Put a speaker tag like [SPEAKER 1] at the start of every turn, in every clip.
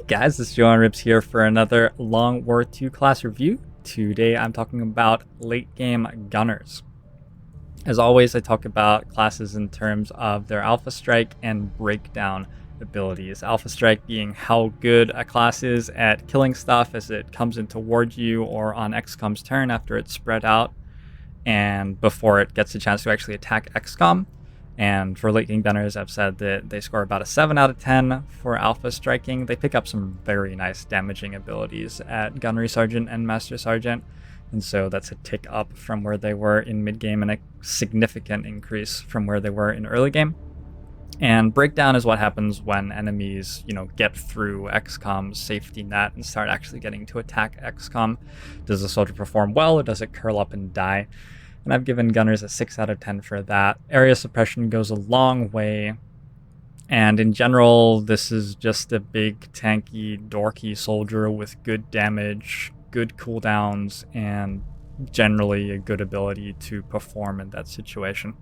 [SPEAKER 1] Guys, it's JoINrbs here for another Long War II class review. Today I'm talking about late game gunners. As always, I talk about classes in terms of their alpha strike and breakdown abilities. Alpha strike being how good a class is at killing stuff as it comes in towards you or on XCOM's turn after it's spread out and before it gets a chance to actually attack XCOM. And for late game gunners, I've said that they score about a 7 out of 10 for alpha striking. They pick up some very nice damaging abilities at Gunnery Sergeant and Master Sergeant. And so that's a tick up from where they were in mid game and a significant increase from where they were in early game. And breakdown is what happens when enemies, get through XCOM's safety net and start actually getting to attack XCOM. Does the soldier perform well or does it curl up and die? And I've given gunners a 6 out of 10 for that. Area suppression goes a long way. And in general, this is just a big, tanky, dorky soldier with good damage, good cooldowns, and generally a good ability to perform in that situation.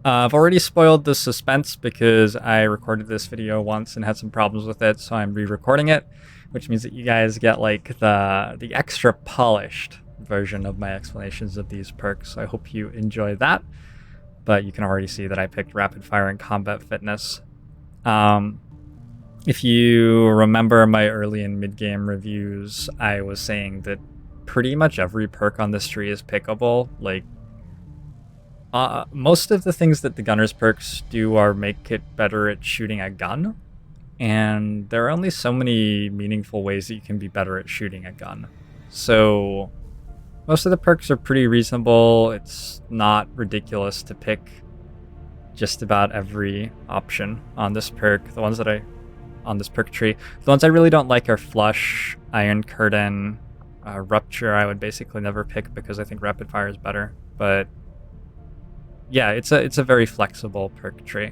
[SPEAKER 1] I've already spoiled the suspense because I recorded this video once and had some problems with it, so I'm re-recording it, which means that you guys get like the extra polished version of my explanations of these perks. So I hope you enjoy that. But you can already see that I picked rapid fire and combat fitness. If you remember my early and mid game reviews, I was saying that pretty much every perk on this tree is pickable. Like most of the things that the gunner's perks do are make it better at shooting a gun. And there are only so many meaningful ways that you can be better at shooting a gun. So most of the perks are pretty reasonable. It's not ridiculous to pick just about every option on this perk. On this perk tree. The ones I really don't like are Flush, Iron Curtain, Rupture I would basically never pick because I think Rapid Fire is better. But yeah, it's a very flexible perk tree.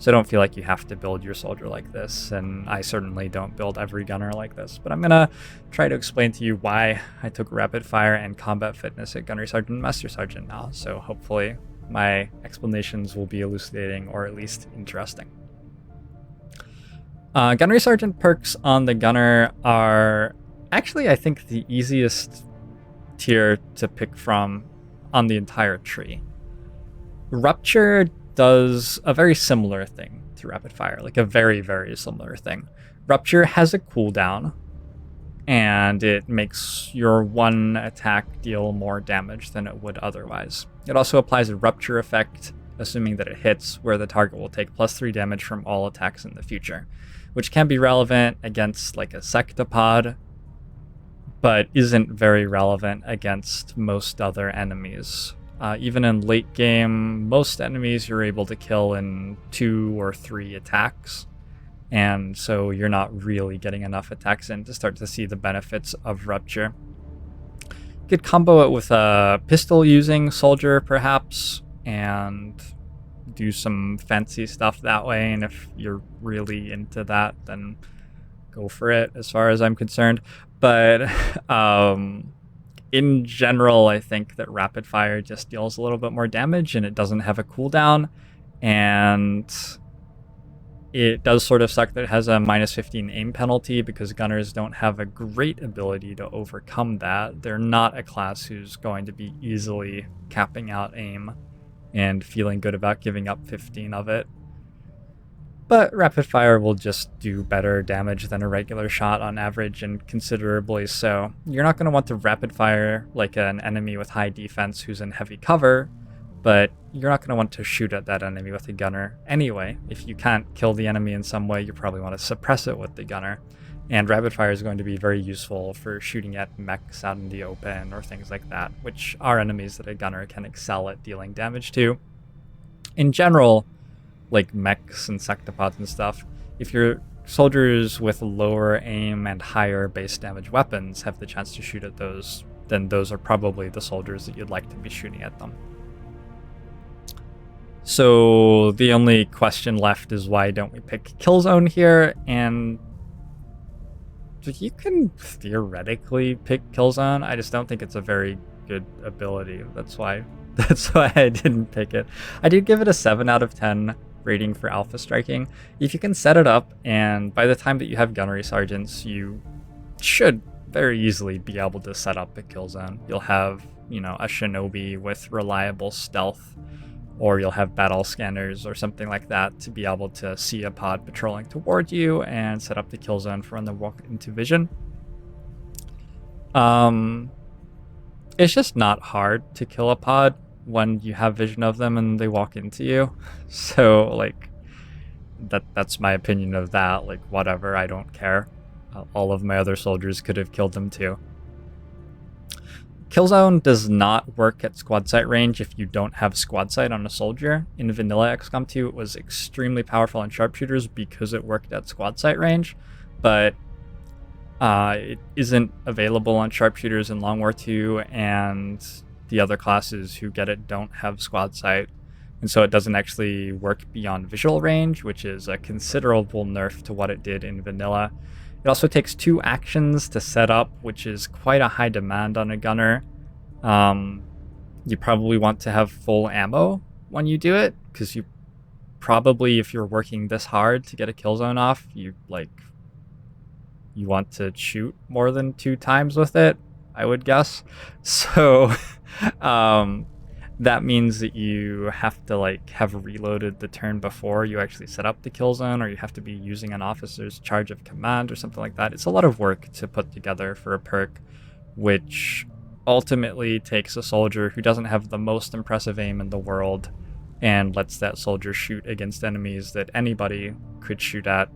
[SPEAKER 1] So don't feel like you have to build your soldier like this, and I certainly don't build every gunner like this. But I'm going to try to explain to you why I took Rapid Fire and Combat Fitness at Gunnery Sergeant and Master Sergeant now. So hopefully my explanations will be elucidating or at least interesting. Gunnery Sergeant perks on the gunner are actually, I think, the easiest tier to pick from on the entire tree. Rupture does a very similar thing to Rapid Fire, like a very, very similar thing. Rupture has a cooldown, and it makes your one attack deal more damage than it would otherwise. It also applies a Rupture effect, assuming that it hits, where the target will take +3 damage from all attacks in the future, which can be relevant against like a Sectopod, but isn't very relevant against most other enemies. Even in late game, most enemies you're able to kill in 2 or 3 attacks. And so you're not really getting enough attacks in to start to see the benefits of Rupture. You could combo it with a pistol using soldier perhaps, and do some fancy stuff that way. And if you're really into that, then go for it as far as I'm concerned. But in general, I think that Rapid Fire just deals a little bit more damage and it doesn't have a cooldown. And it does sort of suck that it has a -15 aim penalty because gunners don't have a great ability to overcome that. They're not a class who's going to be easily capping out aim and feeling good about giving up 15 of it. But Rapid Fire will just do better damage than a regular shot on average, and considerably so. You're not going to want to Rapid Fire like an enemy with high defense who's in heavy cover, but you're not going to want to shoot at that enemy with a gunner anyway. If you can't kill the enemy in some way, you probably want to suppress it with the gunner. And Rapid Fire is going to be very useful for shooting at mechs out in the open or things like that, which are enemies that a gunner can excel at dealing damage to. In general, like mechs and sectopods and stuff, if your soldiers with lower aim and higher base damage weapons have the chance to shoot at those, then those are probably the soldiers that you'd like to be shooting at them. So the only question left is why don't we pick Killzone here? And you can theoretically pick Killzone. I just don't think it's a very good ability. That's why I didn't pick it. I did give it a 7 out of 10 rating for alpha striking. If you can set it up, and by the time that you have gunnery sergeants, you should very easily be able to set up a kill zone. You'll have, you know, a shinobi with reliable stealth, or you'll have battle scanners or something like that to be able to see a pod patrolling toward you and set up the kill zone for when they walk into vision. It's just not hard to kill a pod when you have vision of them and they walk into you. So like that's my opinion of that. Like whatever, I don't care. All of my other soldiers could have killed them too. Killzone does not work at squad sight range if you don't have squad sight on a soldier. In vanilla XCOM 2, it was extremely powerful in Sharpshooters because it worked at squad sight range, but it isn't available on Sharpshooters in Long War 2, and the other classes who get it don't have squad sight, and so it doesn't actually work beyond visual range, which is a considerable nerf to what it did in vanilla. It also takes 2 actions to set up, which is quite a high demand on a gunner. You probably want to have full ammo when you do it, because you probably, if you're working this hard to get a kill zone off, you want to shoot more than 2 times with it, I would guess. So that means that you have to like have reloaded the turn before you actually set up the kill zone, or you have to be using an officer's charge of command or something like that. It's a lot of work to put together for a perk, which ultimately takes a soldier who doesn't have the most impressive aim in the world and lets that soldier shoot against enemies that anybody could shoot at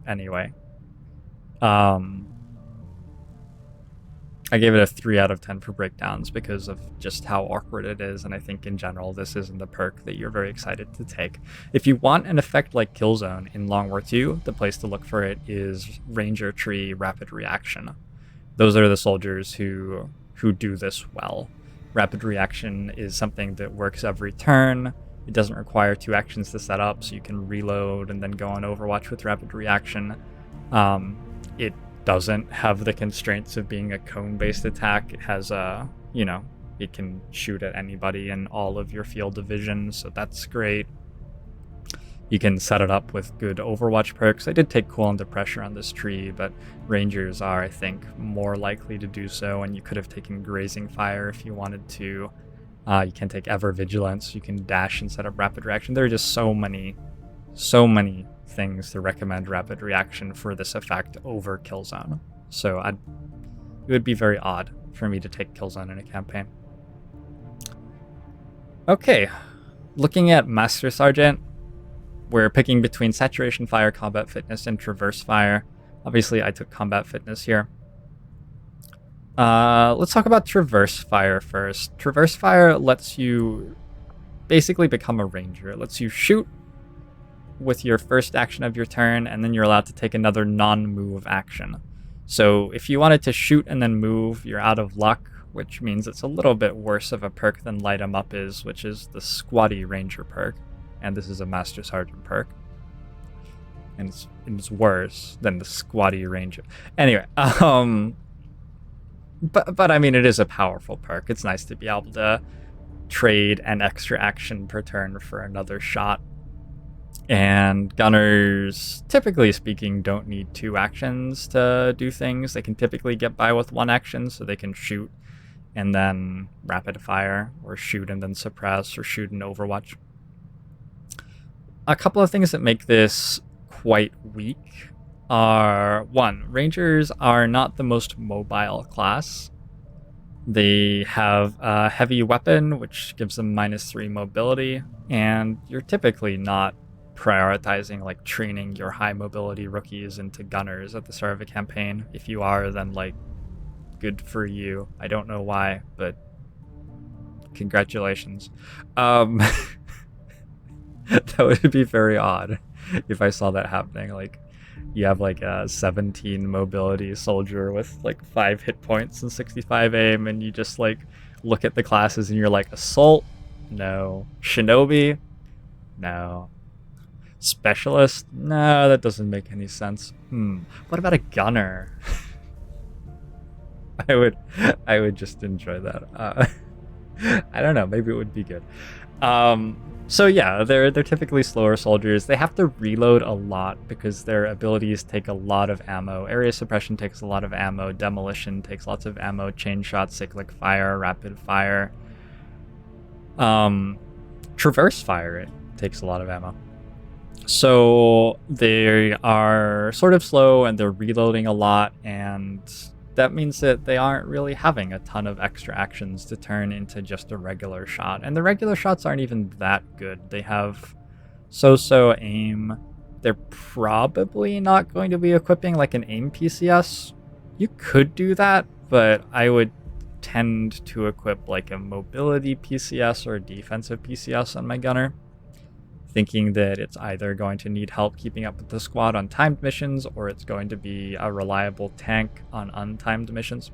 [SPEAKER 1] anyway. I gave it a 3 out of 10 for breakdowns because of just how awkward it is, and I think in general this isn't a perk that you're very excited to take. If you want an effect like Killzone in Long War 2, the place to look for it is Ranger Tree Rapid Reaction. Those are the soldiers who do this well. Rapid Reaction is something that works every turn. It doesn't require 2 actions to set up, so you can reload and then go on Overwatch with Rapid Reaction. It doesn't have the constraints of being a cone-based attack. It has a, you know, it can shoot at anybody in all of your field of vision, so that's great. You can set it up with good Overwatch perks. I did take Cool Under Pressure on this tree, but Rangers are, I think, more likely to do so, and you could have taken Grazing Fire if you wanted to. You can take Ever Vigilance. You can dash and set up Rapid Reaction. There are just so many things to recommend Rapid Reaction for this effect over Killzone. So it would be very odd for me to take Killzone in a campaign. Okay, looking at Master Sergeant, we're picking between Saturation Fire, Combat Fitness, and Traverse Fire. Obviously, I took Combat Fitness here. Let's talk about Traverse Fire first. Traverse Fire lets you basically become a ranger. It lets you shoot with your first action of your turn, and then you're allowed to take another non-move action. So if you wanted to shoot and then move, you're out of luck, which means it's a little bit worse of a perk than Light 'em Up is, which is the Squatty Ranger perk. And this is a Master Sergeant perk. And it's worse than the Squatty Ranger. Anyway, but I mean, it is a powerful perk. It's nice to be able to trade an extra action per turn for another shot. And gunners, typically speaking, don't need 2 actions to do things. They can typically get by with 1 action, so they can shoot and then rapid fire, or shoot and then suppress, or shoot and Overwatch. A couple of things that make this quite weak are, 1, Rangers are not the most mobile class. They have a heavy weapon, which gives them -3 mobility, and you're typically not prioritizing like training your high mobility rookies into gunners at the start of a campaign. If you are, then like good for you. I don't know why, but congratulations. That would be very odd if I saw that happening. Like you have like a 17 mobility soldier with like 5 hit points and 65 aim, and you just like look at the classes and you're like, Assault? No. Shinobi? No. Specialist? No, that doesn't make any sense. What about a gunner? I would just enjoy that. I don't know, maybe it would be good. So yeah, they're typically slower soldiers. They have to reload a lot because their abilities take a lot of ammo. Area suppression takes a lot of ammo. Demolition takes lots of ammo. Chain shot, cyclic fire, rapid fire. Traverse fire, it takes a lot of ammo. So they are sort of slow and they're reloading a lot, and that means that they aren't really having a ton of extra actions to turn into just a regular shot. And the regular shots aren't even that good. They have so-so aim. They're probably not going to be equipping like an aim PCS. You could do that, but I would tend to equip like a mobility PCS or a defensive PCS on my gunner, thinking that it's either going to need help keeping up with the squad on timed missions or it's going to be a reliable tank on untimed missions.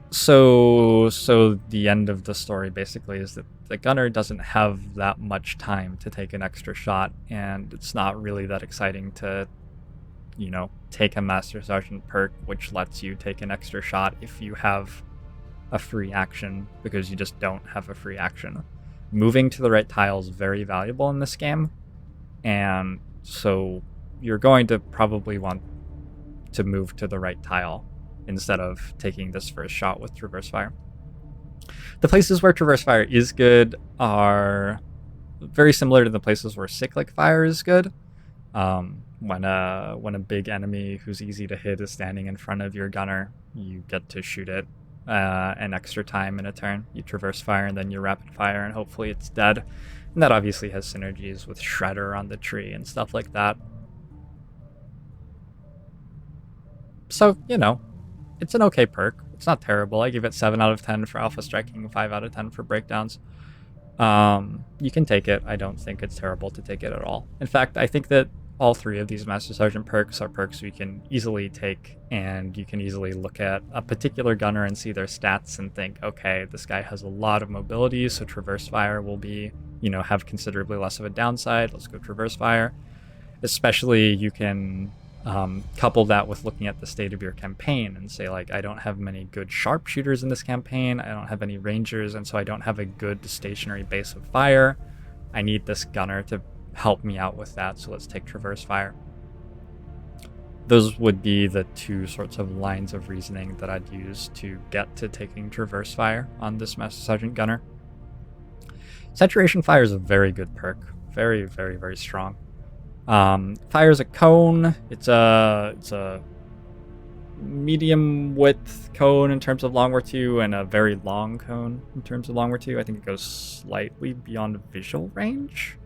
[SPEAKER 1] So the end of the story basically is that the gunner doesn't have that much time to take an extra shot, and it's not really that exciting to, you know, take a Master Sergeant perk which lets you take an extra shot if you have a free action, because you just don't have a free action. Moving to the right tile is very valuable in this game, and so you're going to probably want to move to the right tile instead of taking this first shot with Traverse Fire. The places where Traverse Fire is good are very similar to the places where Cyclic Fire is good. When a big enemy who's easy to hit is standing in front of your gunner, you get to shoot it an extra time in a turn. You Traverse Fire and then you Rapid Fire, and hopefully it's dead. And that obviously has synergies with Shredder on the tree and stuff like that. So, you know, it's an okay perk. It's not terrible. I give it 7 out of 10 for alpha striking, 5 out of 10 for breakdowns. You can take it. I don't think it's terrible to take it at all. In fact, I think that all 3 of these Master Sergeant perks are perks you can easily take, and you can easily look at a particular gunner and see their stats and think, okay, this guy has a lot of mobility, so Traverse Fire will be, you know, have considerably less of a downside. Let's go Traverse Fire. Especially you can couple that with looking at the state of your campaign and say, like, I don't have many good sharpshooters in this campaign, I don't have any rangers, and so I don't have a good stationary base of fire. I need this gunner to help me out with that, so let's take Traverse Fire. Those would be the 2 sorts of lines of reasoning that I'd use to get to taking Traverse Fire on this Master Sergeant gunner. Saturation Fire is a very good perk. Very, very, very strong. Fires a cone. It's a medium width cone in terms of long war 2 and a very long cone in terms of long war 2. I think it goes slightly beyond visual range.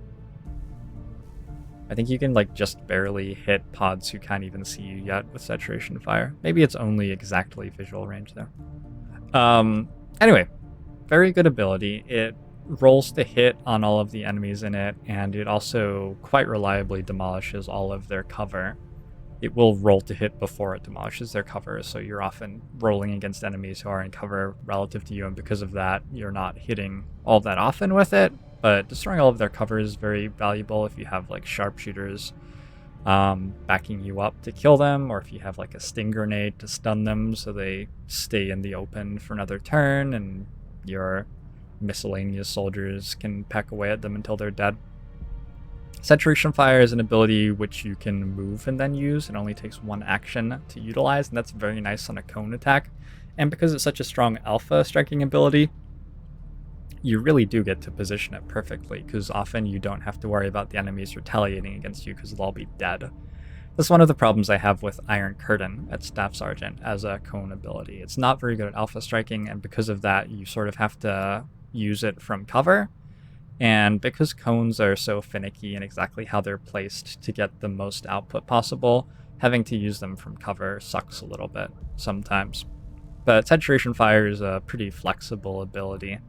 [SPEAKER 1] I think you can like just barely hit pods who can't even see you yet with Saturation Fire. Maybe it's only exactly visual range there. Anyway, very good ability. It rolls to hit on all of the enemies in it, and it also quite reliably demolishes all of their cover. It will roll to hit before it demolishes their cover, so you're often rolling against enemies who are in cover relative to you, and because of that, you're not hitting all that often with it. But destroying all of their cover is very valuable if you have like sharpshooters backing you up to kill them, or if you have like a sting grenade to stun them so they stay in the open for another turn and your miscellaneous soldiers can peck away at them until they're dead. Saturation Fire is an ability which you can move and then use. It only takes 1 action to utilize, and that's very nice on a cone attack. And because it's such a strong alpha striking ability, you really do get to position it perfectly, because often you don't have to worry about the enemies retaliating against you because they'll all be dead. That's one of the problems I have with Iron Curtain at Staff Sergeant as a cone ability. It's not very good at alpha striking, and because of that, you sort of have to use it from cover. And because cones are so finicky in exactly how they're placed to get the most output possible, having to use them from cover sucks a little bit sometimes. But Saturation Fire is a pretty flexible ability.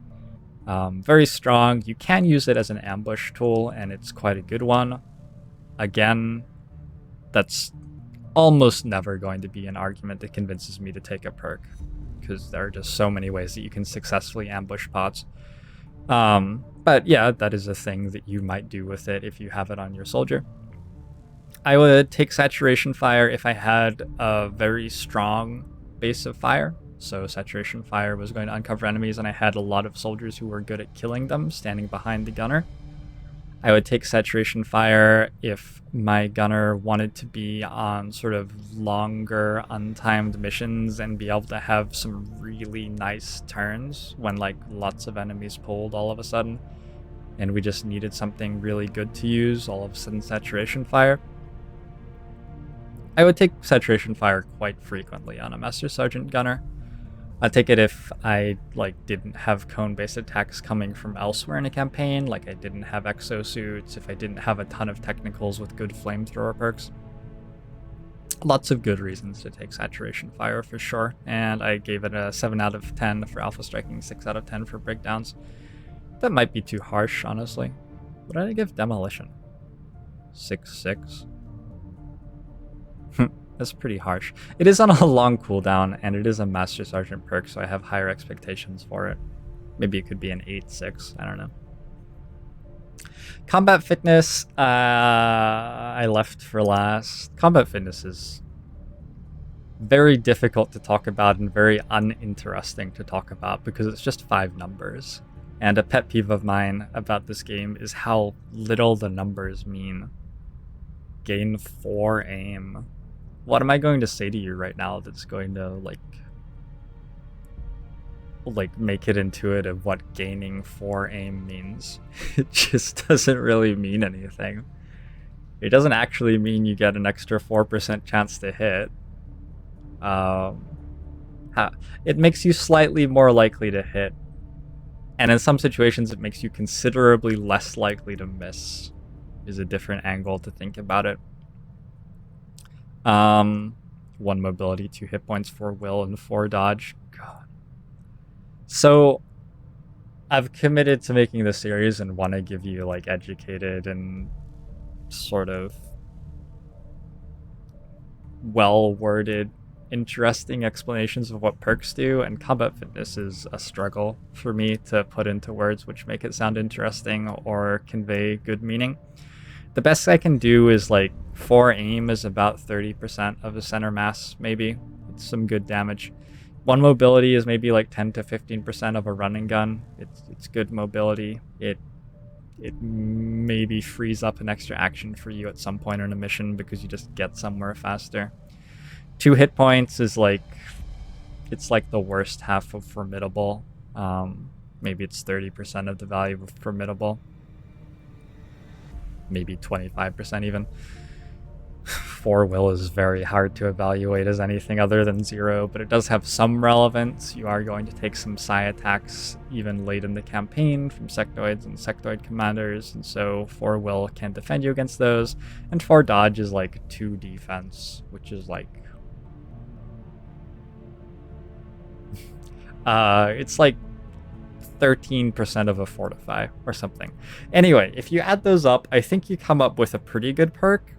[SPEAKER 1] Very strong. You can use it as an ambush tool, and it's quite a good one. Again, that's almost never going to be an argument that convinces me to take a perk, because there are just so many ways that you can successfully ambush pods. But yeah, that is a thing that you might do with it if you have it on your soldier. I would take Saturation Fire if I had a very strong base of fire. So saturation fire was going to uncover enemies, and I had a lot of soldiers who were good at killing them, standing behind the gunner. I would take saturation fire if my gunner wanted to be on sort of longer untimed missions and be able to have some really nice turns when like lots of enemies pulled all of a sudden, and we just needed something really good to use. All of a sudden, saturation fire. I would take saturation fire quite frequently on a Master Sergeant gunner. I'd take it if I didn't have cone-based attacks coming from elsewhere in a campaign, like I didn't have exosuits, if I didn't have a ton of technicals with good flamethrower perks. Lots of good reasons to take saturation fire for sure, and I gave it a 7 out of 10 for alpha striking, 6 out of 10 for breakdowns. That might be too harsh, honestly. What did I give demolition? 6/6. That's pretty harsh. It is on a long cooldown, and it is a Master Sergeant perk, so I have higher expectations for it. Maybe it could be an 8/6. I don't know. Combat fitness, I left for last. Combat fitness is very difficult to talk about and very uninteresting to talk about because it's just 5 numbers. And a pet peeve of mine about this game is how little the numbers mean. Gain 4 aim. What am I going to say to you right now that's going to make it intuitive what gaining 4 aim means? It just doesn't really mean anything. It doesn't actually mean you get an extra 4% chance to hit. It makes you slightly more likely to hit, and in some situations it makes you considerably less likely to miss. Is a different angle to think about it. 1 mobility, 2 hit points, 4 will, and 4 dodge. God. So I've committed to making this series and want to give you educated and sort of well-worded, interesting explanations of what perks do, and combat fitness is a struggle for me to put into words which make it sound interesting or convey good meaning. The best I can do is 4 aim is about 30% of the center mass, maybe. It's some good damage. 1 mobility is maybe 10 to 15% of a running gun. It's good mobility. It maybe frees up an extra action for you at some point in a mission because you just get somewhere faster. 2 hit points is it's the worst half of formidable. Maybe it's 30% of the value of formidable. Maybe 25% even. 4 will is very hard to evaluate as anything other than 0, but it does have some relevance. You are going to take some psi attacks even late in the campaign from sectoids and sectoid commanders, and so 4 will can defend you against those, and 4 dodge is 2 defense, which is it's 13% of a fortify or something. Anyway, if you add those up, I think you come up with a pretty good perk.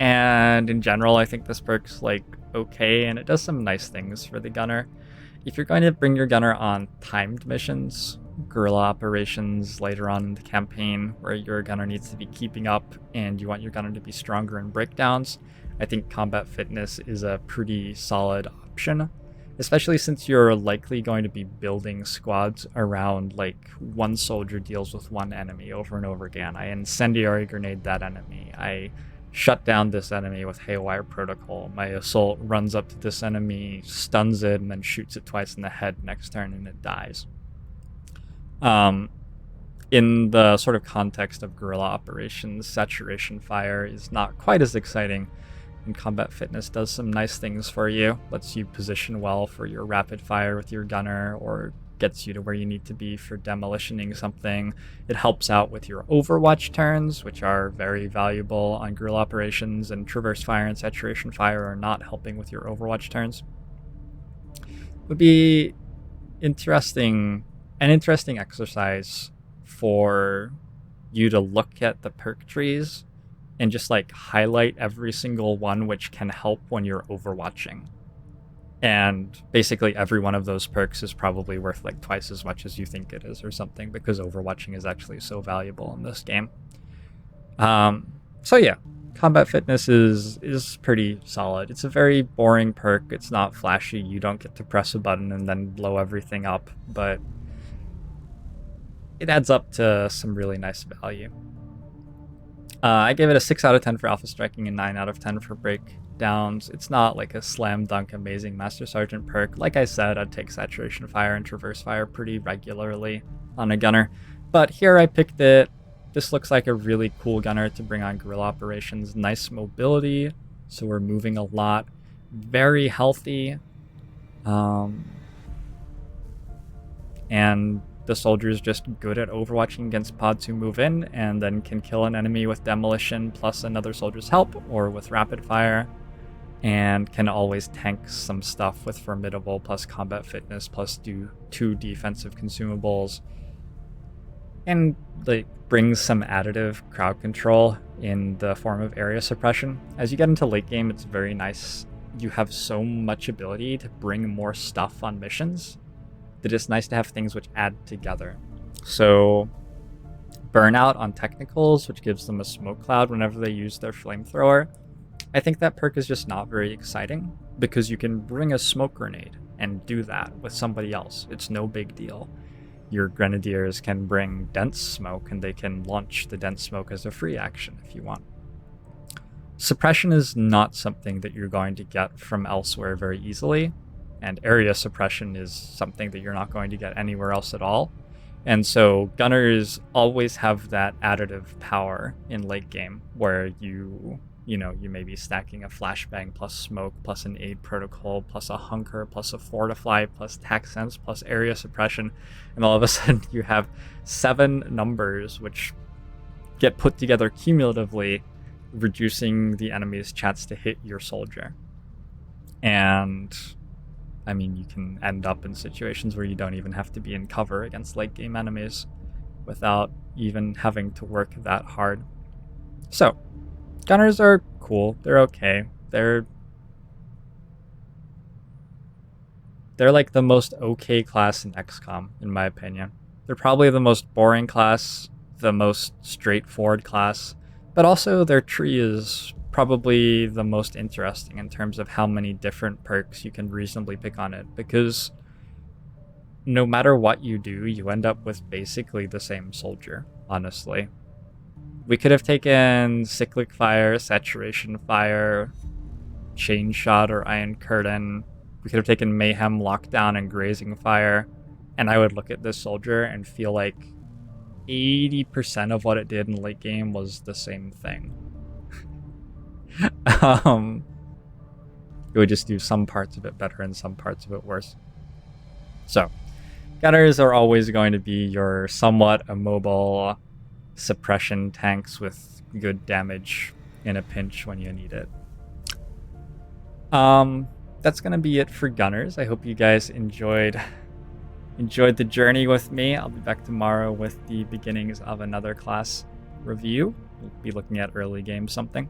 [SPEAKER 1] And in general, I think this perk's okay, and it does some nice things for the gunner. If you're going to bring your gunner on timed missions, guerrilla operations later on in the campaign, where your gunner needs to be keeping up and you want your gunner to be stronger in breakdowns, I think combat fitness is a pretty solid option. Especially since you're likely going to be building squads around 1 soldier deals with 1 enemy over and over again. I incendiary grenade that enemy. I shut down this enemy with haywire protocol. My assault runs up to this enemy, stuns it, and then shoots it twice in the head next turn, and it dies. In the sort of context of guerrilla operations, saturation fire is not quite as exciting. And combat fitness does some nice things for you, lets you position well for your rapid fire with your gunner, or gets you to where you need to be for demolitioning something. It helps out with your overwatch turns, which are very valuable on guerrilla operations, and traverse fire and saturation fire are not helping with your overwatch turns. Would be an interesting exercise for you to look at the perk trees and just highlight every single one which can help when you're overwatching. And basically every one of those perks is probably worth twice as much as you think it is or something, because overwatching is actually so valuable in this game. So yeah, Combat fitness is pretty solid. It's a very boring perk. It's not flashy. You don't get to press a button and then blow everything up, but it adds up to some really nice value. I gave it a 6 out of 10 for alpha striking and 9 out of 10 for breakdowns. It's not like a slam dunk amazing Master Sergeant perk. Like I said, I'd take Saturation Fire and Traverse Fire pretty regularly on a gunner. But here I picked it. This looks like a really cool gunner to bring on guerrilla operations. Nice mobility, so we're moving a lot. Very healthy. And the soldier's just good at overwatching against pods who move in and then can kill an enemy with demolition plus another soldier's help or with rapid fire, and can always tank some stuff with formidable plus combat fitness plus do 2 defensive consumables, and like brings some additive crowd control in the form of area suppression. As you get into late game, it's very nice. You have so much ability to bring more stuff on missions that it's nice to have things which add together. So burnout on technicals, which gives them a smoke cloud whenever they use their flamethrower. I think that perk is just not very exciting because you can bring a smoke grenade and do that with somebody else. It's no big deal. Your Grenadiers can bring dense smoke and they can launch the dense smoke as a free action if you want. Suppression is not something that you're going to get from elsewhere very easily, and area suppression is something that you're not going to get anywhere else at all. And so gunners always have that additive power in late game where you may be stacking a flashbang plus smoke plus an aid protocol plus a hunker plus a fortify plus tac sense plus area suppression, and all of a sudden you have 7 numbers which get put together cumulatively, reducing the enemy's chance to hit your soldier. And I mean, you can end up in situations where you don't even have to be in cover against late game enemies without even having to work that hard. So gunners are cool. They're okay. They're like the most okay class in XCOM, in my opinion. They're probably the most boring class, the most straightforward class, but also their tree is probably the most interesting in terms of how many different perks you can reasonably pick on it, because no matter what you do, you end up with basically the same soldier, honestly. We could have taken Cyclic Fire, Saturation Fire, Chain Shot, or Iron Curtain. We could have taken Mayhem, Lockdown, and Grazing Fire, and I would look at this soldier and feel like 80% of what it did in late game was the same thing. It would just do some parts of it better and some parts of it worse. So, gunners are always going to be your somewhat immobile suppression tanks with good damage in a pinch when you need it. That's going to be it for gunners. I hope you guys enjoyed the journey with me. I'll be back tomorrow with the beginnings of another class review. We'll be looking at early game something.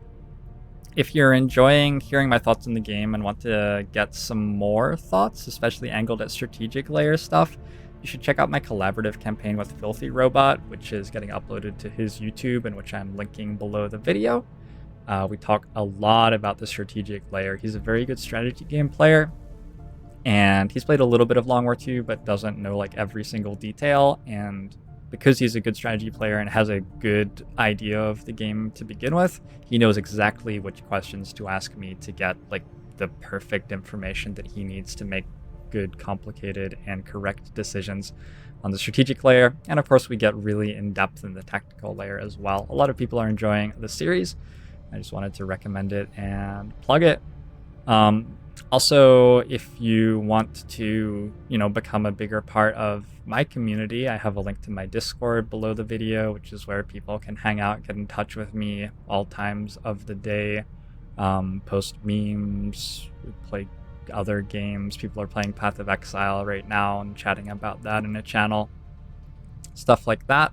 [SPEAKER 1] If you're enjoying hearing my thoughts on the game and want to get some more thoughts, especially angled at strategic layer stuff, you should check out my collaborative campaign with Filthy Robot, which is getting uploaded to his YouTube and which I'm linking below the video. We talk a lot about the strategic layer. He's a very good strategy game player, and he's played a little bit of Long War II, but doesn't know like every single detail. And because he's a good strategy player and has a good idea of the game to begin with, he knows exactly which questions to ask me to get like the perfect information that he needs to make good, complicated, and correct decisions on the strategic layer. And of course, we get really in depth in the tactical layer as well. A lot of people are enjoying the series. I just wanted to recommend it and plug it. Also, if you want to, become a bigger part of my community, I have a link to my Discord below the video, which is where people can hang out, get in touch with me all times of the day, post memes, play other games. People are playing Path of Exile right now and chatting about that in a channel, stuff like that.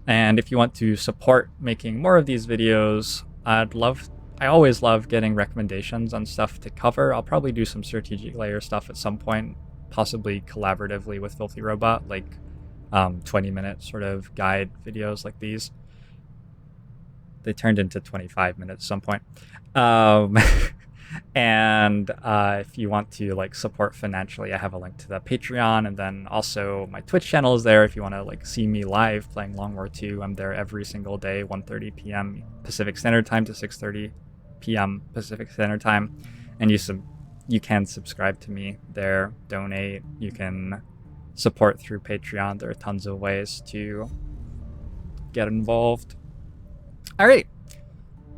[SPEAKER 1] And if you want to support making more of these videos, I always love getting recommendations on stuff to cover. I'll probably do some strategic layer stuff at some point, possibly collaboratively with Filthy Robot, like 20-minute sort of guide videos like these. they turned into 25 minutes at some point. Um, and if you want to like support financially, I have a link to the Patreon, and then also my Twitch channel is there if you want to like see me live playing Long War 2. I'm there every single day, 1:30 p.m. Pacific Standard Time to 6:30 p.m. Pacific Standard Time, and you can subscribe to me there, donate, you can support through Patreon. There are tons of ways to get involved. All right,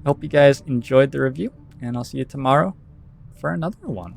[SPEAKER 1] hope you guys enjoyed the review, and I'll see you tomorrow for another one.